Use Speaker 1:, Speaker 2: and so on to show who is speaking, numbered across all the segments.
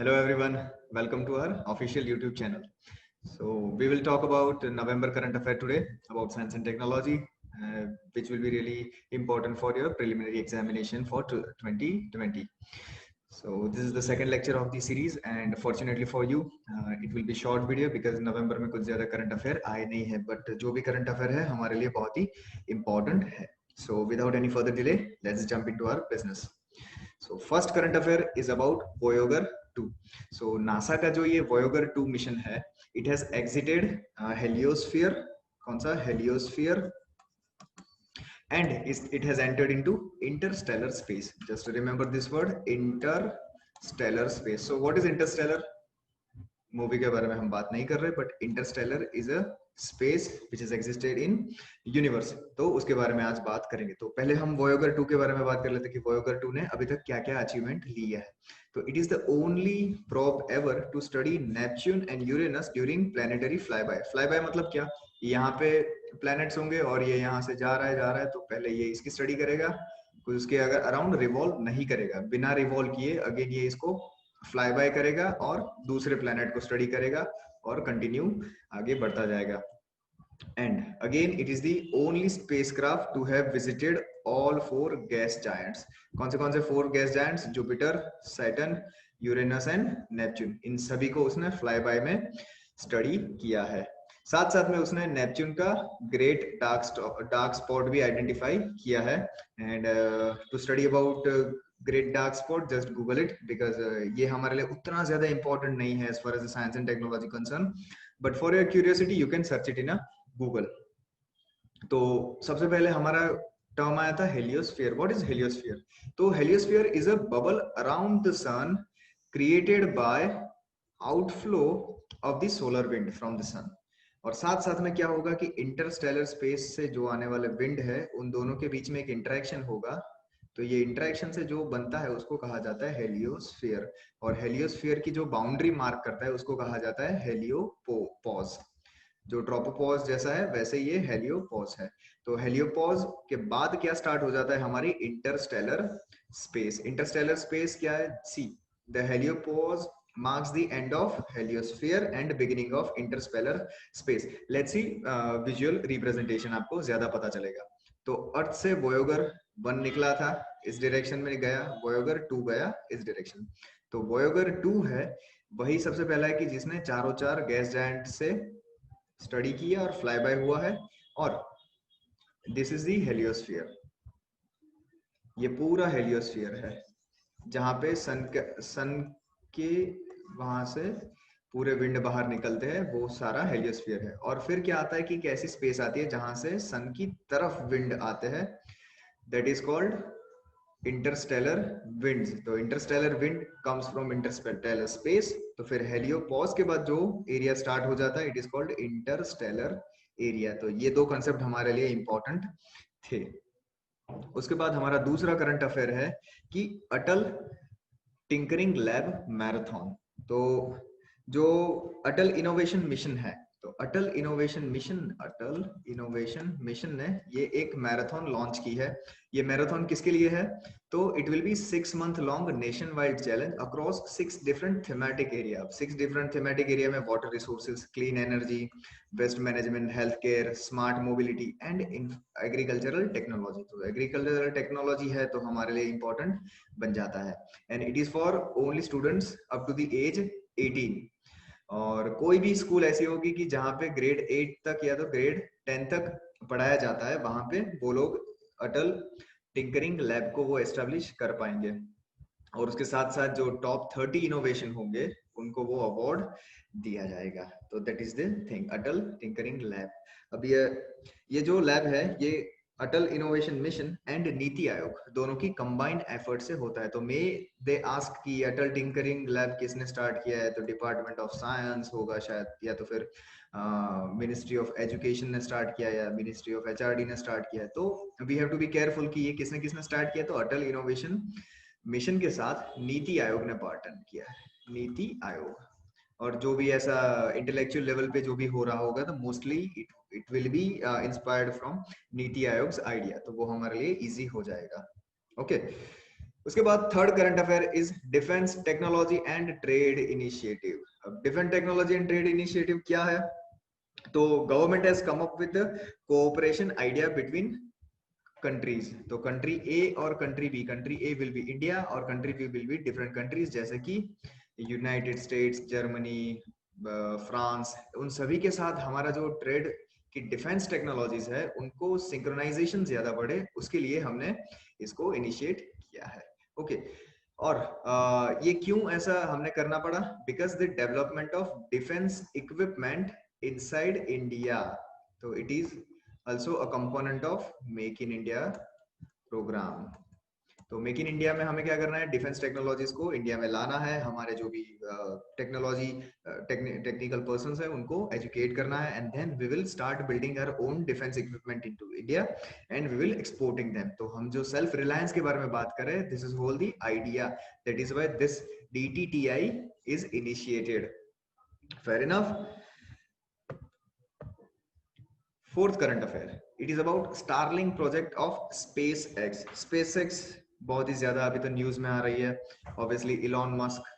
Speaker 1: Hello everyone, welcome to our official YouTube channel. So we will talk about November current affair today about science and technology, which will be really important for your preliminary examination for 2020. So this is the second lecture of the series, and fortunately for you, it will be short video because November में कुछ ज़्यादा current affair आए नहीं है, but जो भी current affair है हमारे लिए बहुत ही important है. So without any further delay, let's jump into our business. So first current affair is about Voyager 2. So NASA का जो ये Voyager 2 मिशन है, it has exited heliosphere, कौन सा heliosphere, and it has entered into interstellar space. Just remember this word, interstellar space. So what is interstellar? Movie के बारे में हम बात नहीं कर रहे, but Interstellar is a space which is existed in universe, तो उसके बारे में आज बात करेंगे. तो पहले हम वोयागर 2 के बारे में बात कर लेते हैं कि वोयागर 2 ने अभी तक क्या क्या अचीवमेंट लिया है. तो it is the only probe ever to study Neptune and Uranus during planetary flyby. Flyby मतलब क्या, यहाँ पे प्लैनेट्स होंगे और ये यहाँ से जा रहा है तो पहले ये इसकी स्टडी करेगा, कुछ उसके अगर अराउंड रिवॉल्व नहीं करेगा, बिना रिवॉल्व किए अगेन ये इसको फ्लाई बाय करेगा और दूसरे प्लैनेट को स्टडी करेगा और कंटिन्यू आगे बढ़ता जाएगा. And again it is the only spacecraft to have visited all 4 gas giants. कौन से 4 gas giants? Jupiter, Saturn, Uranus and Neptune. इन सभी को उसने फ्लाई बाय में स्टडी किया है. साथ साथ में उसने नेपच्यून का ग्रेट डार्क स्पॉट भी आइडेंटिफाई किया है. And to study about great dark spot, just Google it, because ये हमारे लिए उतना ज्यादा इंपॉर्टेंट नहीं है as far as science and technology concern, but for your curiosity you can search it in a Google. तो सबसे पहले हमारा टर्म आया था हेलियोस्फीयर. What is heliosphere? तो heliosphere is a bubble around the sun created by outflow of the solar wind from the sun. और साथ साथ में क्या होगा कि इंटरस्टेलर स्पेस से जो आने वाले विंड है उन दोनों के बीच में एक इंटरेक्शन होगा. तो ये इंटरेक्शन से जो बनता है उसको कहा जाता है हेलियोस्फीयर. और हेलियोस्फीयर की जो बाउंड्री मार्क करता है उसको कहा जाता है हेलियोपोज. जो ट्रोपोपॉज जैसा है वैसे ये हेलियोपोज है. तो हेलियोपोज के बाद क्या स्टार्ट हो जाता है? हमारी इंटरस्टेलर स्पेस. इंटरस्टेलर स्पेस क्या है? सी, the हेलियोपोज marks the end of heliosphere and beginning of interstellar space. Let's see visual representation, आपको ज्यादा पता चलेगा. तो अर्थ से वोयागर 1 निकला था, इस डायरेक्शन में गया, वोयागर 2 गया इस डायरेक्शन. तो वोयागर 2 है वही सबसे पहला है कि जिसने चारों चार गैस जायंट से स्टडी किया और फ्लाई बाय हुआ है. और दिस इज दी हेलियोस्फीयर. ये पूरा हेलियोस्फीयर है जहां पे सन के वहां से पूरे विंड बाहर निकलते हैं, वो सारा हेलियोस्फीयर है. और फिर क्या आता है कि कैसी स्पेस आती है जहां से सन की तरफ विंड आते हैं, that is called interstellar winds. तो interstellar wind comes from interstellar space. तो फिर हेलियोपोज के बाद जो एरिया स्टार्ट हो जाता है it is called Interstellar area. तो ये दो कंसेप्ट हमारे लिए इंपॉर्टेंट थे. उसके बाद हमारा दूसरा करंट अफेयर है कि अटल टिंकरिंग लैब मैराथन. तो जो अटल इनोवेशन मिशन है, तो अटल इनोवेशन मिशन ने ये एक मैराथन लॉन्च की है. ये मैराथन किसके लिए है? तो it will be 6 month long nation wide challenge across 6 different thematic area. 6 different thematic area में water resources, clean energy, waste management, health care, smart mobility and agricultural technology. तो agricultural technology है तो हमारे लिए इंपॉर्टेंट बन जाता है. And it is for only students up to the age 18. और कोई भी स्कूल ऐसी होगी कि जहाँ पे ग्रेड 8 तक या तो ग्रेड 10 तक पढ़ाया जाता है, वहां पे वो लोग अटल टिंकरिंग लैब को वो एस्टेब्लिश कर पाएंगे. और उसके साथ साथ जो टॉप 30 इनोवेशन होंगे उनको वो अवार्ड दिया जाएगा. तो that is the thing, Atal tinkering lab. अब ये जो लैब है ये अटल innovation mission and NITI Aayog दोनों की कंबाइंड एफर्ट से होता है. तो मे दे आस्क कि अटल टिंकरिंग लैब किसने स्टार्ट किया है, तो डिपार्टमेंट ऑफ साइंस होगा शायद, या तो फिर मिनिस्ट्री ऑफ एजुकेशन ने स्टार्ट किया या मिनिस्ट्री ऑफ एचआरडी ने स्टार्ट किया है. तो we have to be careful कि ये किसने किसने स्टार्ट किया. तो अटल इनोवेशन मिशन के साथ नीति आयोग ने पार्टनर किया है, नीति आयोग. और जो भी ऐसा इंटेलेक्चुअल लेवल पे जो भी हो रहा होगा तो mostly it will B inspired from नीति आयोग्स आइडिया. तो वो हमारे लिए इजी हो जाएगा. ओके उसके बाद third current affair is defence technology and trade initiative. अब defence technology and trade initiative क्या है? तो government has come up with cooperation idea between countries. तो कंट्री ए और country B, country A will be India और country B will be different countries, जैसे कि United states, Germany, France. उन सभी के साथ हमारा जो ट्रेड की डिफेंस टेक्नोलॉजीज है उनको सिंक्रोनाइजेशन ज्यादा बढ़े, उसके लिए हमने इसको इनिशिएट किया है। ओके और ये क्यों ऐसा हमने करना पड़ा? Because the development of defence equipment inside India, तो it is also a component of make in India programme. तो मेक इन इंडिया में हमें क्या करना है? डिफेंस टेक्नोलॉजीज को इंडिया में लाना है, हमारे जो भी टेक्नोलॉजी टेक्निकल पर्संस है उनको एजुकेट करना है, and then we will start building our own defence equipment into India and we will exporting them. तो हम जो सेल्फ रिलायंस के बारे में बात कर रहे हैं, this is whole the idea, that is why this DTTI is initiated. Fair enough. Fourth current affair, it is about Starlink project of SpaceX। SpaceX बहुत ही ज्यादा अभी तो न्यूज में आ रही है। Obviously Elon Musk,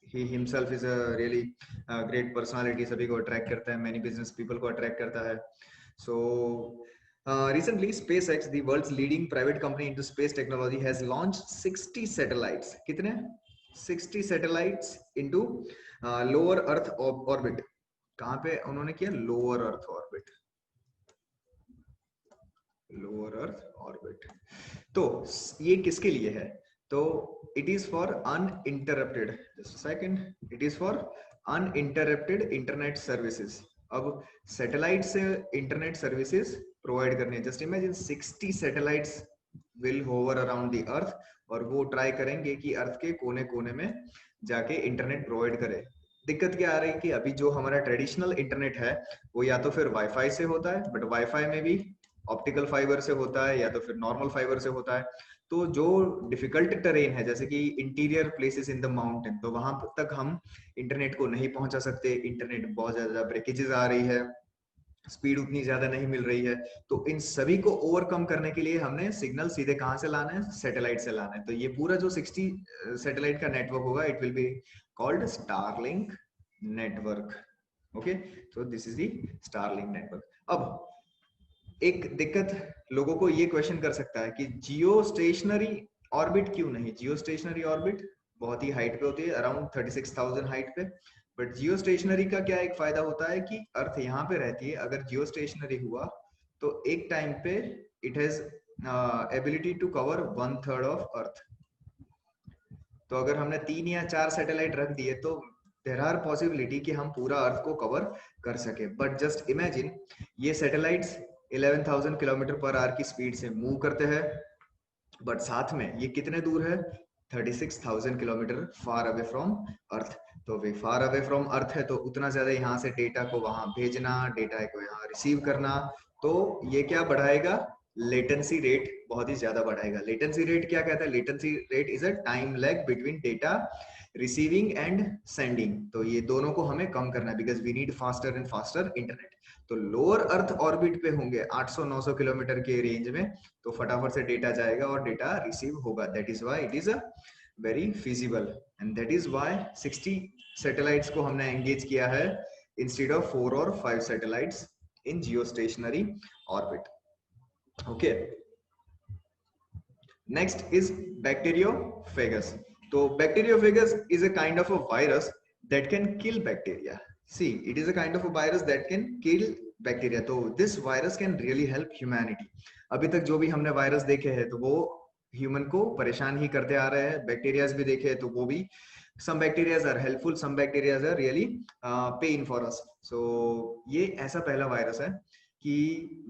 Speaker 1: he himself is a really great personality, सभी को attract करता है, many business people को अट्रैक्ट करता है। So recently SpaceX, the world's leading private company into space technology, has launched 60 satellites। कितने? 60 satellites into lower earth orbit। कहाँ पे उन्होंने किया? Lower earth orbit, lower earth orbit. तो ये किसके लिए है? तो it is for uninterrupted, just second, it is for uninterrupted internet services. अब सैटेलाइट से इंटरनेट सर्विसेज प्रोवाइड करने, just imagine 60 satellites will hover around the earth, और वो ट्राई करेंगे कि अर्थ के कोने कोने में जाके इंटरनेट प्रोवाइड करे। दिक्कत क्या आ रही है कि अभी जो हमारा ट्रेडिशनल इंटरनेट है वो या तो फिर वाईफाई से होता है, बट वाईफाई में भी ऑप्टिकल फाइबर से होता है या तो फिर नॉर्मल फाइबर से होता है। तो जो डिफिकल्ट टेरेन है, जैसे कि interior places in the mountain, तो वहां तक हम इंटरनेट को नहीं पहुंचा सकते। इंटरनेट बहुत ज्यादा ब्रेकेजेस आ रही है, स्पीड उतनी ज्यादा नहीं मिल रही है। तो इन सभी को ओवरकम करने के लिए हमने सिग्नल सीधे कहां से लाना है? सैटेलाइट से लाना है। तो ये पूरा जो 60 सैटेलाइट का नेटवर्क होगा, it will be called Starlink network. Okay, तो this is the Starlink network. अब एक दिक्कत लोगों को ये क्वेश्चन कर सकता है कि जियो स्टेशनरी ऑर्बिट क्यों नहीं? जियो स्टेशनरी ऑर्बिट बहुत ही हाइट पे होती है, अराउंड 36,000 हाइट पे। बट जियो स्टेशनरी का क्या एक फायदा होता है कि अर्थ यहाँ पे रहती है, अगर जियो स्टेशनरी हुआ तो एक टाइम पे it has ability to cover 1/3 of earth. तो अगर हमने 3 या 4 सैटेलाइट रख दिए तो देयर आर पॉसिबिलिटी कि हम पूरा अर्थ को कवर कर सके। बट जस्ट इमेजिन, ये सैटेलाइट्स 11,000 किलोमीटर पर आवर की स्पीड से मूव करते हैं, बट साथ में ये कितने दूर है? 36,000 किलोमीटर फार अवे फ्रॉम अर्थ। तो वे फार अवे फ्रॉम अर्थ है, तो उतना ज्यादा यहाँ से डेटा को वहां भेजना, डेटा को यहाँ रिसीव करना, तो ये क्या बढ़ाएगा? लेटेंसी रेट बहुत ही ज्यादा बढ़ाएगा। लेटेंसी रेट क्या कहता है? Latency rate is a time lag between data receiving and sending. तो ये दोनों को हमें कम करना है, because we need faster and faster internet. तो लोअर अर्थ ऑर्बिट पे होंगे 800-900 किलोमीटर के रेंज में, तो फटाफट से डेटा जाएगा और डेटा रिसीव होगा। That is why it is a very feasible, and that is why 60 satellites को हमने एंगेज किया है इंस्टेड ऑफ 4 और 5 satellites in geostationary orbit. Okay, next is bacteriophages. तो bacteriophages is a kind of a virus that can kill bacteria. See, it is a kind of a virus that can kill bacteria. तो this virus can really help humanity. अभी तक जो भी हमने virus देखे हैं तो वो ह्यूमन को परेशान ही करते आ रहे हैं। बैक्टीरियाज भी देखे तो वो भी, some bacterias are helpful, some bacterias are really pain for us. So ये ऐसा पहला वायरस है कि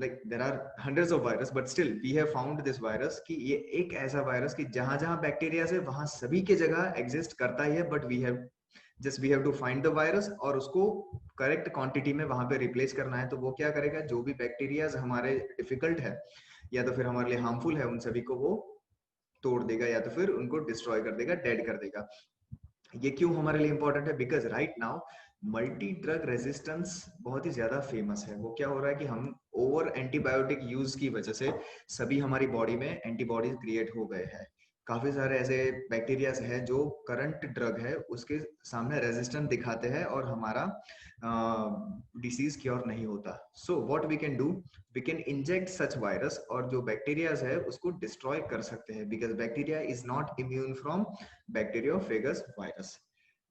Speaker 1: like there are hundreds of virus but still we have found this virus कि ये एक ऐसा वायरस कि जहां जहां बैक्टीरिया है वहां सभी के जगह एग्जिस्ट करता ही है, but we have to find the virus और उसको करेक्ट क्वांटिटी में वहां पे रिप्लेस करना है। तो वो क्या करेगा? जो भी बैक्टीरियाज हमारे डिफिकल्ट है या तो फिर हमारे लिए हार्मफुल है, उन सभी को वो तोड़ देगा या तो फिर उनको डिस्ट्रॉय कर देगा, डेड कर देगा। ये क्यों हमारे लिए इंपॉर्टेंट है? Because right now multi drug resistance बहुत ही ज्यादा फेमस है। वो क्या हो रहा है कि हम ओवर एंटीबायोटिक यूज की वजह से सभी हमारी बॉडी में एंटीबॉडीज क्रिएट हो गए हैं। काफी सारे ऐसे बैक्टीरियाज है जो करंट ड्रग है उसके सामने रेजिस्टेंस दिखाते हैं और हमारा डिसीज क्योर नहीं होता. So what we can do, we can inject such virus और जो बैक्टीरियाज है उसको डिस्ट्रॉय कर सकते हैं, because bacteria is not immune from bacteriophages virus.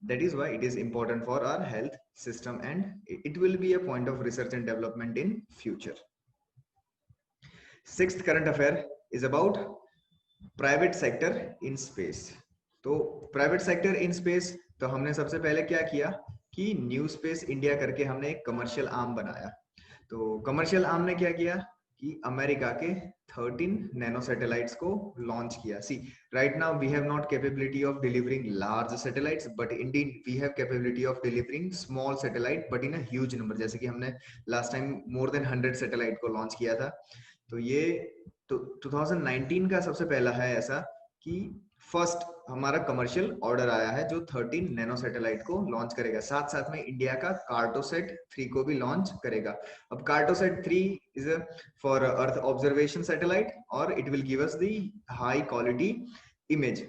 Speaker 1: That is why it is important for our health system and it will be a point of research and development in future. Sixth current affair is about private sector in space. तो private sector in space, तो हमने सबसे पहले क्या किया कि new space India करके हमने एक कमर्शियल आर्म बनाया. तो कमर्शियल आर्म ने क्या किया कि अमेरिका के 13 नैनो सैटेलाइट्स को लॉन्च किया. सी right now we have not capability of delivering large satellites, but indeed we have capability of delivering small satellite but in a huge number. जैसे कि हमने last time more than 100 satellite को launch किया था. तो ये तो 2019 का सबसे पहला है ऐसा कि फर्स्ट हमारा कमर्शियल ऑर्डर आया है जो 13 नैनो सैटेलाइट को लॉन्च करेगा. साथ साथ में इंडिया का कार्टोसेट 3 को भी लॉन्च करेगा. अब Cartosat 3 is for earth observation satellite और it will give us the high quality image.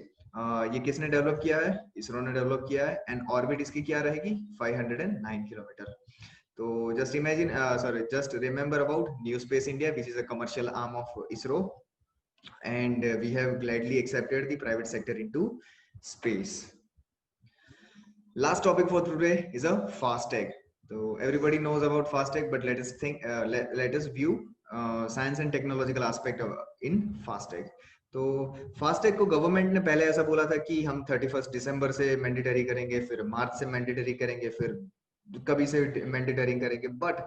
Speaker 1: ये किसने डेवलप किया है? इसरो ने डेवलप किया है एंड ऑर्बिट इसकी क्या रहेगी? 509 kilometre. So just imagine, just remember about New Space India, which is a commercial arm of ISRO, and we have gladly accepted the private sector into space. Last topic for today is a FASTag. So everybody knows about FASTag, but let us think, let us view science and technological aspect of in FASTag. तो FASTag को government ने पहले ऐसा बोला था कि हम 31 दिसंबर से मैंडेटरी करेंगे, फिर मार्च से मैंडेटरी करेंगे, फिर कभी से मैंडेटरी करेंगे, but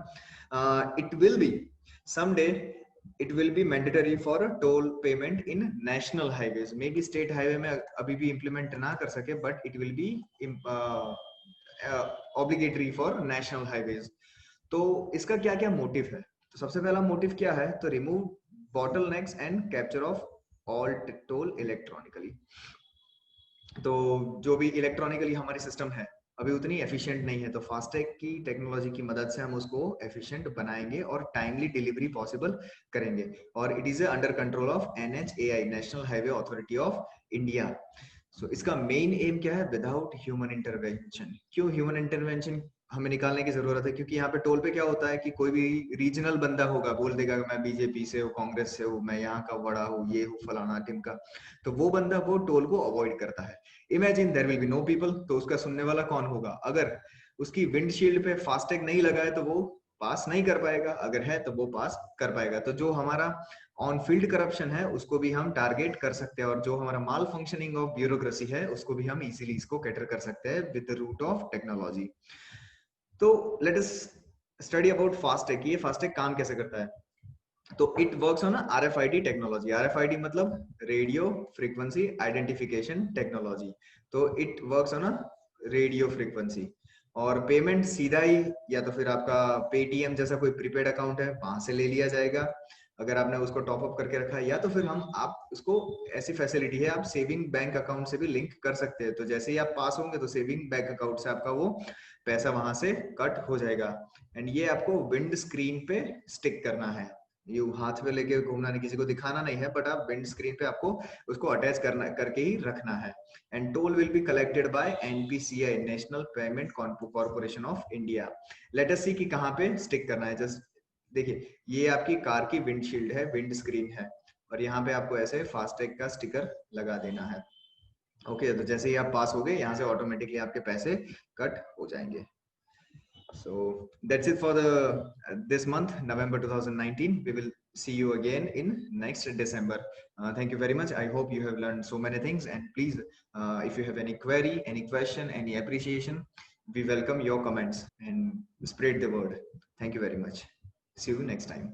Speaker 1: it will B someday it will be mandatory for toll payment in national highways. May be state highway में अभी भी इंप्लीमेंट ना कर सके, but it will B obligatory for national highways. तो इसका क्या क्या मोटिव है? तो सबसे पहला मोटिव क्या है? तो remove bottlenecks and capture of all toll electronically. तो जो भी इलेक्ट्रॉनिकली हमारी सिस्टम है अभी उतनी एफिशिएंट नहीं है, तो फास्टैग की टेक्नोलॉजी की मदद से हम उसको एफिशिएंट बनाएंगे और टाइमली डिलीवरी पॉसिबल करेंगे. और it is under control of NHAI, national highway authority of India. So इसका मेन एम क्या है? Without human intervention. क्यों ह्यूमन इंटरवेंशन हमें निकालने की जरूरत है? क्योंकि यहाँ पे टोल पे क्या होता है कि कोई भी रीजनल बंदा होगा, बोल देगा मैं बीजेपी से हूँ, कांग्रेस से हूँ, मैं यहाँ का बड़ा हूँ, ये हूँ, फलाना टिमका, तो वो बंदा वो टोल को अवॉइड करता है. Imagine there will be no people, तो उसका सुनने वाला कौन होगा? अगर उसकी विंडशील्ड पे फास्टैग नहीं लगा है तो वो पास नहीं कर पाएगा, अगर है तो वो पास कर पाएगा. तो जो हमारा ऑन फील्ड करप्शन है उसको भी हम टारगेट कर सकते हैं और जो हमारा माल फंक्शनिंग ऑफ ब्यूरोक्रेसी है उसको भी हम इजीली इसको कैटर कर सकते हैं with the route of technology. तो let us study about FASTag. ये फास्टैग काम कैसे करता है? तो it works on RFID technology. RFID मतलब रेडियो फ्रीक्वेंसी आइडेंटिफिकेशन टेक्नोलॉजी. तो it works on radio frequency और पेमेंट सीधा ही या तो फिर आपका पेटीएम जैसा कोई प्रीपेड अकाउंट है वहां से ले लिया जाएगा अगर आपने उसको टॉप अप करके रखा है, या तो फिर आप उसको ऐसी फैसिलिटी है आप सेविंग बैंक अकाउंट से भी लिंक कर सकते हैं. तो जैसे ही आप पास होंगे तो सेविंग बैंक अकाउंट से आपका वो पैसा वहां से कट हो जाएगा. एंड ये आपको विंड स्क्रीन पे स्टिक करना है. ये हाथ में लेके घूमना नहीं, किसी को दिखाना नहीं है, बट आप विंड स्क्रीन पे आपको उसको अटैच करना करके ही रखना है. And toll will be collected by NPCI, national payment corporation of India. Let us see कि कहाँ पे स्टिक करना है. जस्ट देखिए ये आपकी कार की विंडशील्ड है, विंड स्क्रीन है और यहाँ पे आपको ऐसे फास्टैग का स्टिकर लगा देना है. ओके तो जैसे ही आप पास हो गए यहाँ से ऑटोमेटिकली आपके पैसे कट हो जाएंगे. So that's it for the this month, November 2019. We will see you again in next December. Thank you very much. I hope you have learned so many things, and please if you have any query, any question, any appreciation, we welcome your comments and spread the word. Thank you very much. See you next time.